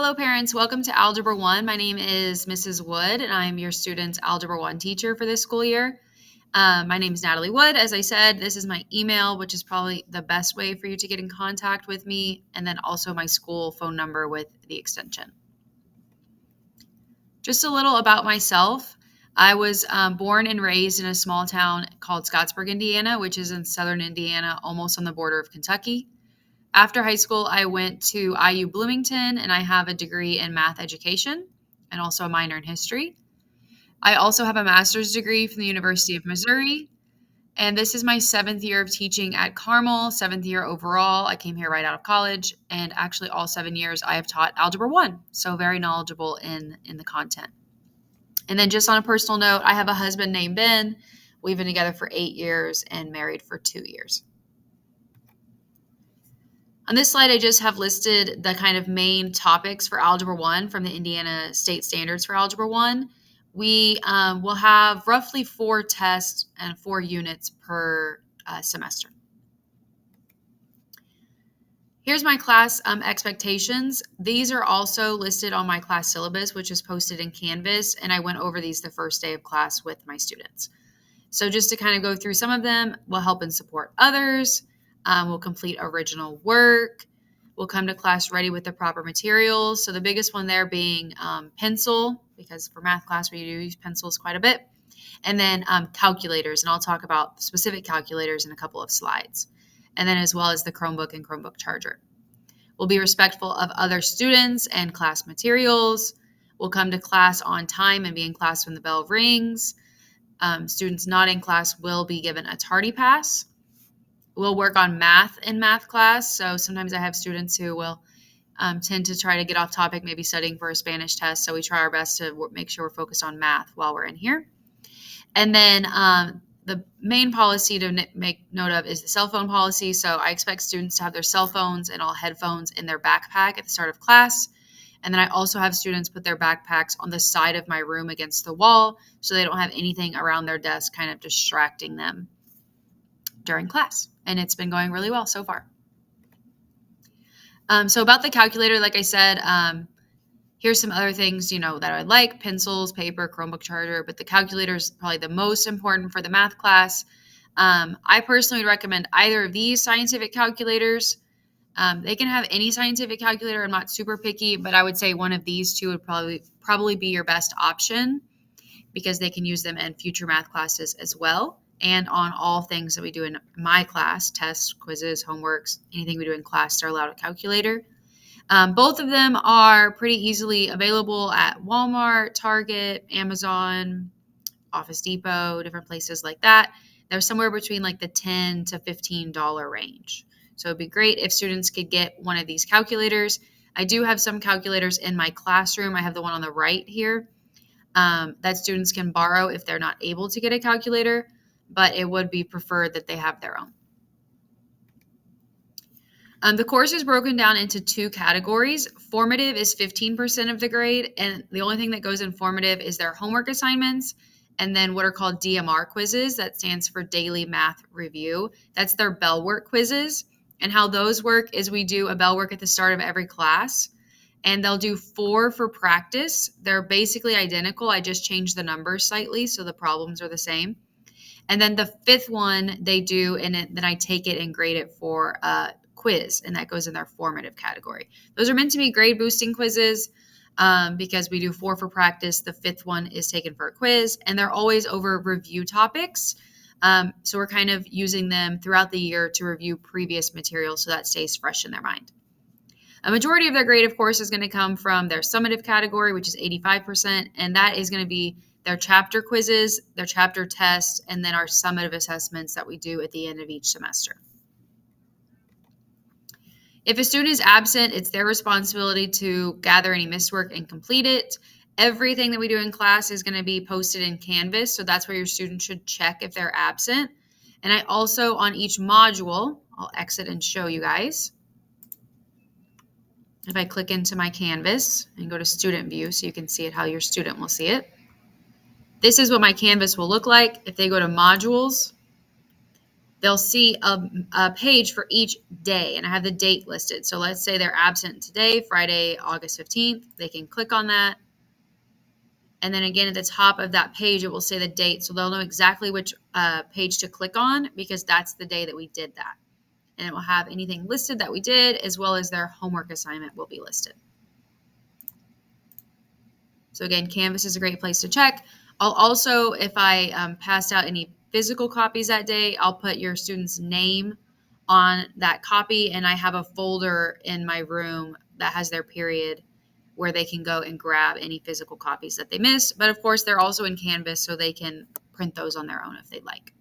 Hello parents, welcome to Algebra 1. My name is Mrs. Wood and I'm your student's Algebra 1 teacher for this school year. My name is Natalie Wood. As I said, this is my email, which is probably the best way for you to get in contact with me, and then also my school phone number with the extension. Just a little about myself. I was born and raised in a small town called Scottsburg, Indiana, which is in southern Indiana, almost on the border of Kentucky. After high school, I went to IU Bloomington, and I have a degree in math education and also a minor in history. I also have a master's degree from the University of Missouri, and this is my 7th year of teaching at Carmel, 7th year overall. I came here right out of college, and actually all 7 years I have taught Algebra 1, so very knowledgeable in the content. And then just on a personal note, I have a husband named Ben. We've been together for 8 years and married for 2 years. On this slide, I just have listed the kind of main topics for Algebra 1 from the Indiana State Standards for Algebra 1. We will have roughly 4 tests and 4 units per semester. Here's my class expectations. These are also listed on my class syllabus, which is posted in Canvas, and I went over these the first day of class with my students. So just to kind of go through some of them, we'll help and support others. We'll complete original work. We'll come to class ready with the proper materials. So the biggest one there being pencil, because for math class we do use pencils quite a bit. And then calculators, and I'll talk about specific calculators in a couple of slides. And then as well as the Chromebook and Chromebook charger. We'll be respectful of other students and class materials. We'll come to class on time and be in class when the bell rings. Students not in class will be given a tardy pass. We'll work on math in math class. So sometimes I have students who will tend to try to get off topic, maybe studying for a Spanish test. So we try our best to make sure we're focused on math while we're in here. And then the main policy to make note of is the cell phone policy. So I expect students to have their cell phones and all headphones in their backpack at the start of class. And then I also have students put their backpacks on the side of my room against the wall so they don't have anything around their desk kind of distracting them during class. And it's been going really well so far. So about the calculator, like I said, here's some other things, that I like: pencils, paper, Chromebook charger, but the calculator is probably the most important for the math class. I personally would recommend either of these scientific calculators. They can have any scientific calculator. I'm not super picky, but I would say one of these two would probably be your best option because they can use them in future math classes as well. And on all things that we do in my class, tests, quizzes, homeworks, anything we do in class, they're allowed a calculator. Both of them are pretty easily available at Walmart, Target, Amazon, Office Depot, different places like that. They're somewhere between like the $10 to $15 range. So it'd be great if students could get one of these calculators. I do have some calculators in my classroom. I have the one on the right here that students can borrow if they're not able to get a calculator, but it would be preferred that they have their own. The course is broken down into 2 categories. Formative is 15% of the grade, and the only thing that goes in formative is their homework assignments, and then what are called DMR quizzes. That stands for Daily Math Review. That's their bell work quizzes. And how those work is we do a bell work at the start of every class, and they'll do 4 for practice. They're basically identical. I just changed the numbers slightly, so the problems are the same. And then the 5th one they do, and then I take it and grade it for quiz, and that goes in their formative category. Those are meant to be grade boosting quizzes because we do 4 for practice. The 5th one is taken for a quiz, and they're always over review topics. So we're kind of using them throughout the year to review previous material so that stays fresh in their mind. A majority of their grade, of course, is going to come from their summative category, which is 85%, and that is going to be their chapter quizzes, their chapter tests, and then our summative assessments that we do at the end of each semester. If a student is absent, it's their responsibility to gather any missed work and complete it. Everything that we do in class is going to be posted in Canvas, so that's where your student should check if they're absent. And I also, on each module, I'll exit and show you guys. If I click into my Canvas and go to student view so you can see it how your student will see it. This is what my Canvas will look like. If they go to modules, they'll see a page for each day, and I have the date listed. So let's say they're absent today, Friday, August 15th. They can click on that. And then again, at the top of that page, it will say the date. So they'll know exactly which page to click on because that's the day that we did that. And it will have anything listed that we did, as well as their homework assignment will be listed. So again, Canvas is a great place to check. I'll also, if I passed out any physical copies that day, I'll put your student's name on that copy, and I have a folder in my room that has their period where they can go and grab any physical copies that they missed. But of course, they're also in Canvas, so they can print those on their own if they'd like.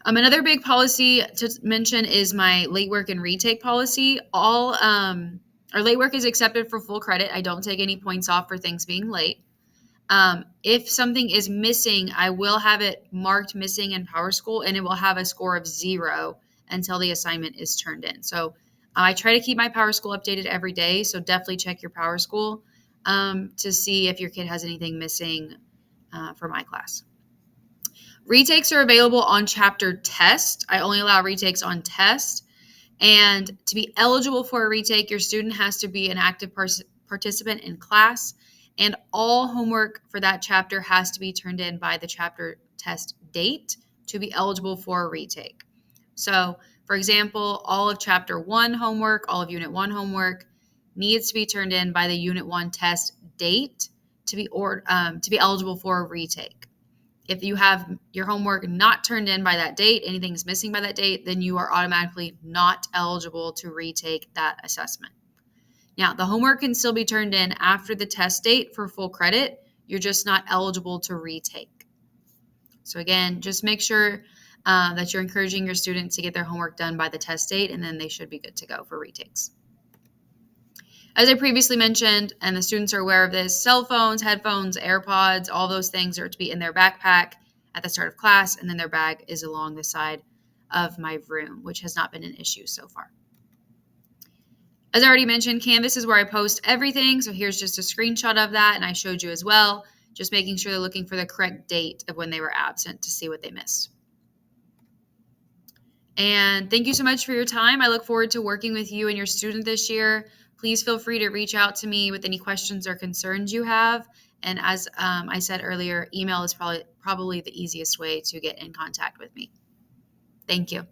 Another big policy to mention is my late work and retake policy. Our late work is accepted for full credit. I don't take any points off for things being late. If something is missing, I will have it marked missing in PowerSchool, and it will have a score of 0 until the assignment is turned in. So I try to keep my PowerSchool updated every day. So definitely check your PowerSchool to see if your kid has anything missing for my class. Retakes are available on chapter test. I only allow retakes on test. And to be eligible for a retake, your student has to be an active participant in class, and all homework for that chapter has to be turned in by the chapter test date to be eligible for a retake. So, for example, all of chapter 1 homework, all of unit 1 homework needs to be turned in by the unit 1 test date to be eligible for a retake. If you have your homework not turned in by that date, anything's missing by that date, then you are automatically not eligible to retake that assessment. Now, the homework can still be turned in after the test date for full credit. You're just not eligible to retake. So again, just make sure that you're encouraging your students to get their homework done by the test date, and then they should be good to go for retakes. As I previously mentioned, and the students are aware of this, cell phones, headphones, AirPods, all those things are to be in their backpack at the start of class, and then their bag is along the side of my room, which has not been an issue so far. As I already mentioned, Canvas is where I post everything, so here's just a screenshot of that, and I showed you as well, just making sure they're looking for the correct date of when they were absent to see what they missed. And thank you so much for your time. I look forward to working with you and your student this year. Please feel free to reach out to me with any questions or concerns you have. And as I said earlier, email is probably the easiest way to get in contact with me. Thank you.